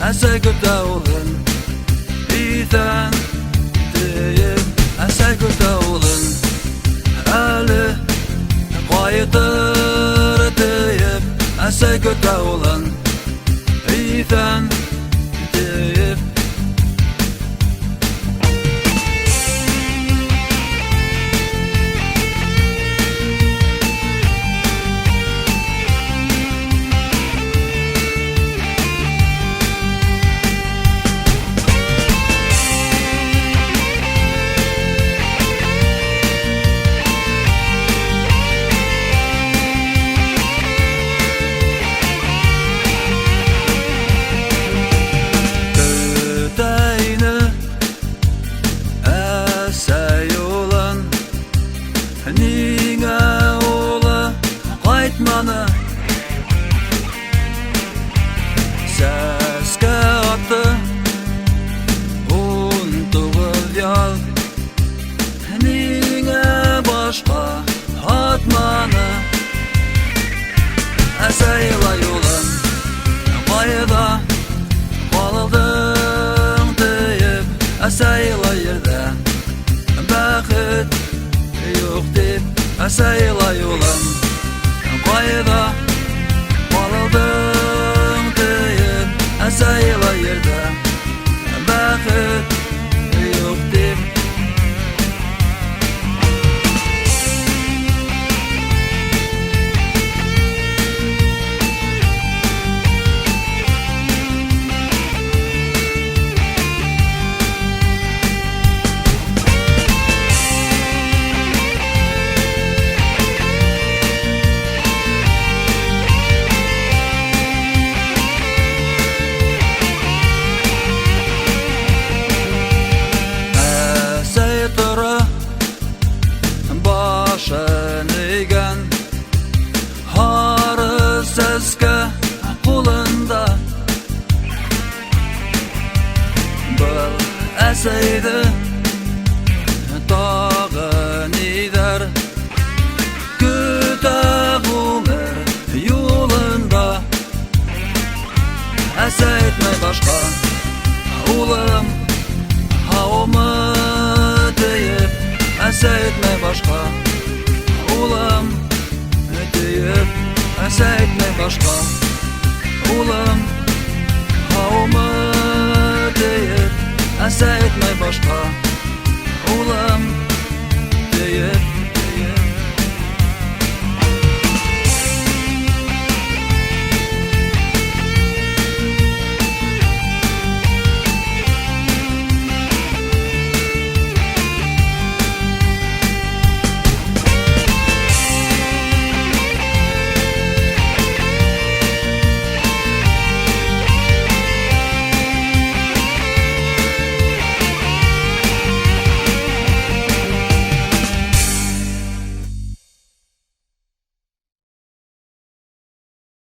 әсәй көтә улын, итән тиеп, әсәй көтә улын, әле кайтыр тиеп, әсәй көтә улын, итән тиеп. Нигә улы кайтманы, сәскә атты 19 ял, нигә башка атманы, әсәйлай улым, кайда калдың тиеп, әсәйлай ердә бәхет юк дип, әсәйлай улым, кайда калдың тиеп, әсәйлай ердә бәхет юк дип. Башын игән хары сәскә кулында, был әсәйде тагы нидер көтә гомер юлында, әсәйтмәй башка улым һаумы тиеп, әсәйтмәй башка улым тиеп, әсәйтмәй башка улым